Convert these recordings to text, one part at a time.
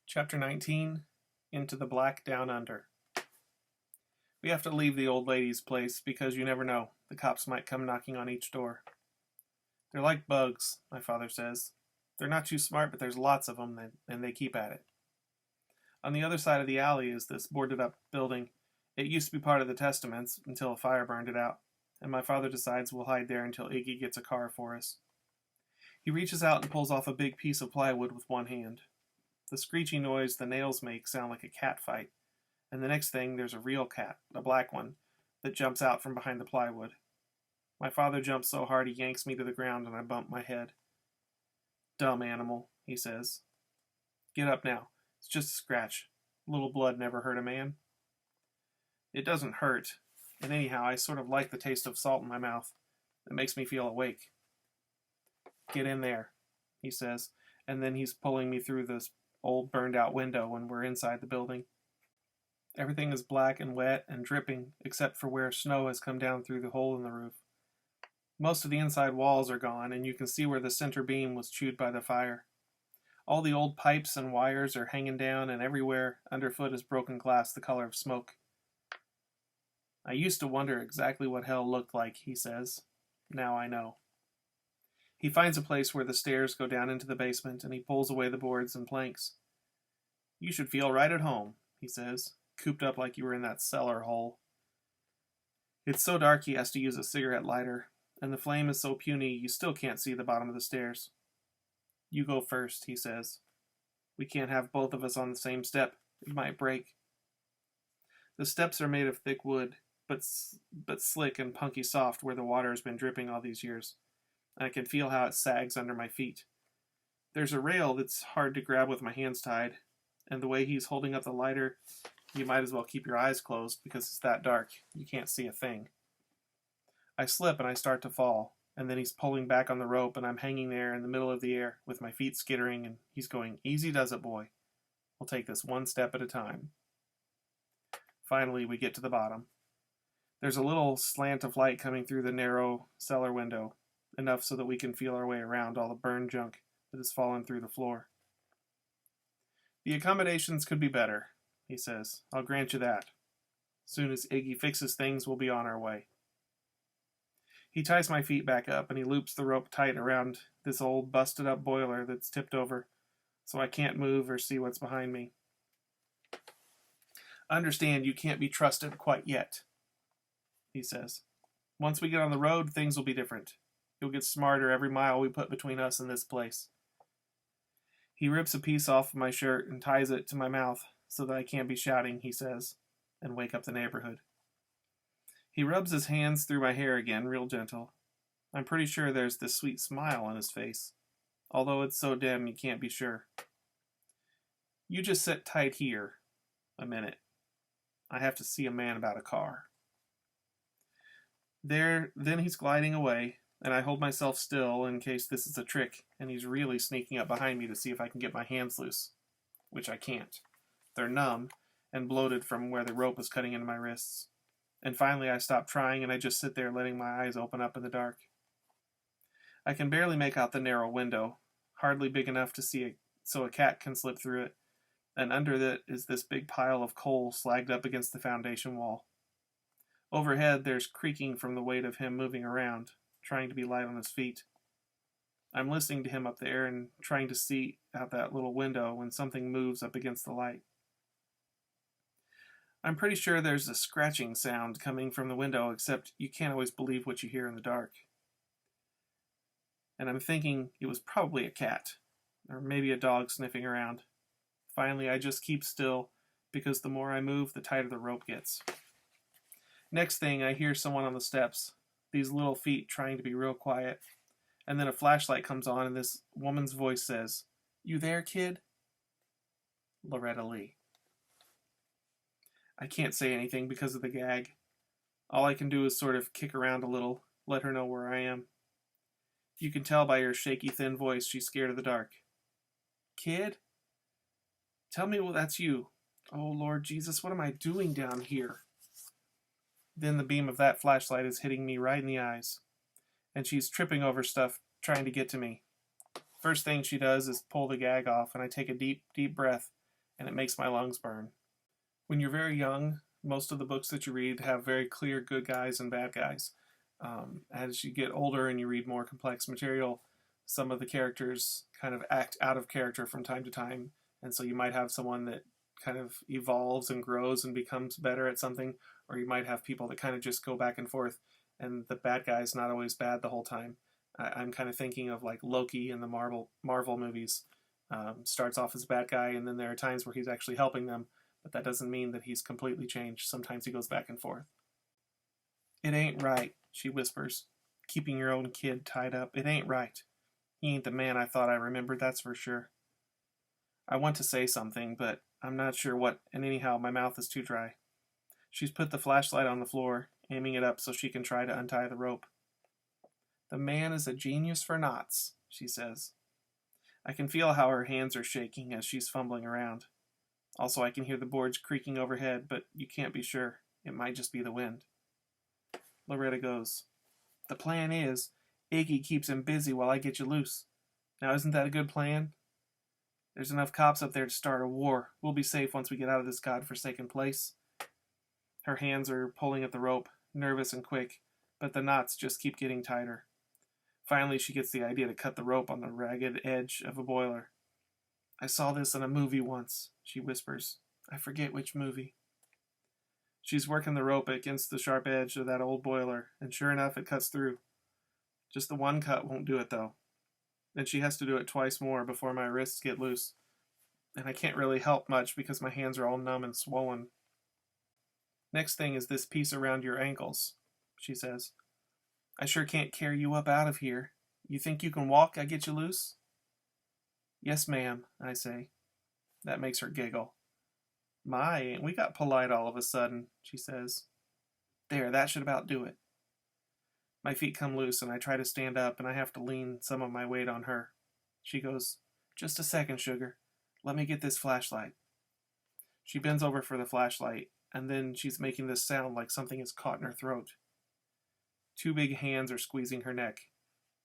Chapter 19, Into the Black Down Under. We have to leave the old lady's place because you never know. The cops might come knocking on each door. They're like bugs, my father says. They're not too smart, but there's lots of them, and they keep at it. On the other side of the alley is this boarded-up building. It used to be part of the Testaments until a fire burned it out, and my father decides we'll hide there until Iggy gets a car for us. He reaches out and pulls off a big piece of plywood with one hand. The screeching noise the nails make sound like a cat fight, and the next thing there's a real cat, a black one, that jumps out from behind the plywood. My father jumps so hard he yanks me to the ground and I bump my head. "Dumb animal," he says. "Get up now. It's just a scratch. A little blood never hurt a man." It doesn't hurt, and anyhow I sort of like the taste of salt in my mouth. It makes me feel awake. "Get in there," he says, and then he's pulling me through this old burned-out window when we're inside the building. Everything is black and wet and dripping, except for where snow has come down through the hole in the roof. Most of the inside walls are gone, and you can see where the center beam was chewed by the fire. All the old pipes and wires are hanging down, and everywhere underfoot is broken glass the color of smoke. "I used to wonder exactly what hell looked like," he says. "Now I know." He finds a place where the stairs go down into the basement, and he pulls away the boards and planks. "You should feel right at home," he says, "cooped up like you were in that cellar hole." It's so dark he has to use a cigarette lighter, and the flame is so puny you still can't see the bottom of the stairs. "You go first," he says. "We can't have both of us on the same step. It might break." The steps are made of thick wood, but slick and punky soft where the water has been dripping all these years. I can feel how it sags under my feet. There's a rail that's hard to grab with my hands tied, and the way he's holding up the lighter, you might as well keep your eyes closed because it's that dark. You can't see a thing. I slip and I start to fall, and then he's pulling back on the rope and I'm hanging there in the middle of the air with my feet skittering, and he's going, "Easy does it, boy. We'll take this one step at a time." Finally, we get to the bottom. There's a little slant of light coming through the narrow cellar window, enough so that we can feel our way around all the burned junk that has fallen through the floor. "The accommodations could be better," he says. "I'll grant you that. Soon as Iggy fixes things, we'll be on our way." He ties my feet back up, and he loops the rope tight around this old busted-up boiler that's tipped over, so I can't move or see what's behind me. "Understand you can't be trusted quite yet," he says. "Once we get on the road, things will be different. You'll get smarter every mile we put between us and this place." He rips a piece off of my shirt and ties it to my mouth so that I can't be shouting, he says, and wake up the neighborhood. He rubs his hands through my hair again, real gentle. I'm pretty sure there's this sweet smile on his face, although it's so dim you can't be sure. "You just sit tight here a minute. I have to see a man about a car." Then he's gliding away, and I hold myself still in case this is a trick and he's really sneaking up behind me to see if I can get my hands loose, which I can't. They're numb and bloated from where the rope was cutting into my wrists. And finally I stop trying and I just sit there letting my eyes open up in the dark. I can barely make out the narrow window, hardly big enough to see so a cat can slip through it, and under it is this big pile of coal slagged up against the foundation wall. Overhead there's creaking from the weight of him moving around, trying to be light on his feet. I'm listening to him up there and trying to see out that little window when something moves up against the light. I'm pretty sure there's a scratching sound coming from the window, except you can't always believe what you hear in the dark. And I'm thinking it was probably a cat, or maybe a dog sniffing around. Finally, I just keep still, because the more I move, the tighter the rope gets. Next thing, I hear someone on the steps, these little feet trying to be real quiet, and then a flashlight comes on and this woman's voice says, "You there, kid?" Loretta Lee. I can't say anything because of the gag. All I can do is sort of kick around a little, let her know where I am. You can tell by her shaky, thin voice she's scared of the dark. "Kid? Tell me that's you. Oh, Lord Jesus, what am I doing down here?" Then the beam of that flashlight is hitting me right in the eyes, and she's tripping over stuff trying to get to me. First thing she does is pull the gag off, and I take a deep, deep breath and it makes my lungs burn. When you're very young, most of the books that you read have very clear good guys and bad guys. As you get older and you read more complex material, some of the characters kind of act out of character from time to time, and so you might have someone that kind of evolves and grows and becomes better at something, or you might have people that kind of just go back and forth, and the bad guy's not always bad the whole time. I'm kind of thinking of like Loki in the Marvel movies. Starts off as a bad guy, and then there are times where he's actually helping them, but that doesn't mean that he's completely changed. Sometimes he goes back and forth. "It ain't right," she whispers, "keeping your own kid tied up. It ain't right. He ain't the man I thought I remembered, that's for sure." I want to say something, but I'm not sure what, and anyhow, my mouth is too dry. She's put the flashlight on the floor, aiming it up so she can try to untie the rope. "The man is a genius for knots," she says. I can feel how her hands are shaking as she's fumbling around. Also, I can hear the boards creaking overhead, but you can't be sure. It might just be the wind. Loretta goes, "The plan is, Iggy keeps him busy while I get you loose. Now isn't that a good plan? There's enough cops up there to start a war. We'll be safe once we get out of this godforsaken place." Her hands are pulling at the rope, nervous and quick, but the knots just keep getting tighter. Finally, she gets the idea to cut the rope on the ragged edge of a boiler. "I saw this in a movie once," she whispers. "I forget which movie." She's working the rope against the sharp edge of that old boiler, and sure enough, it cuts through. Just the one cut won't do it, though. Then she has to do it twice more before my wrists get loose. And I can't really help much because my hands are all numb and swollen. "Next thing is this piece around your ankles," she says. "I sure can't carry you up out of here. You think you can walk, I get you loose?" "Yes, ma'am," I say. That makes her giggle. "My, ain't we got polite all of a sudden," she says. "There, that should about do it." My feet come loose and I try to stand up and I have to lean some of my weight on her. She goes, "Just a second, sugar. Let me get this flashlight." She bends over for the flashlight, and then she's making this sound like something is caught in her throat. Two big hands are squeezing her neck.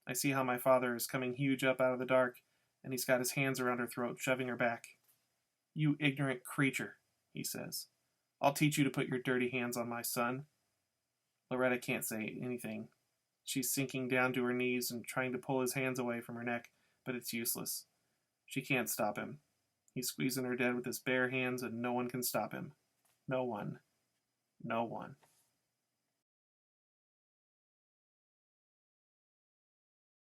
I see how my father is coming huge up out of the dark, and he's got his hands around her throat, shoving her back. "You ignorant creature," he says. "I'll teach you to put your dirty hands on my son." Loretta can't say anything. She's sinking down to her knees and trying to pull his hands away from her neck, but it's useless. She can't stop him. He's squeezing her dead with his bare hands, and no one can stop him. No one. No one.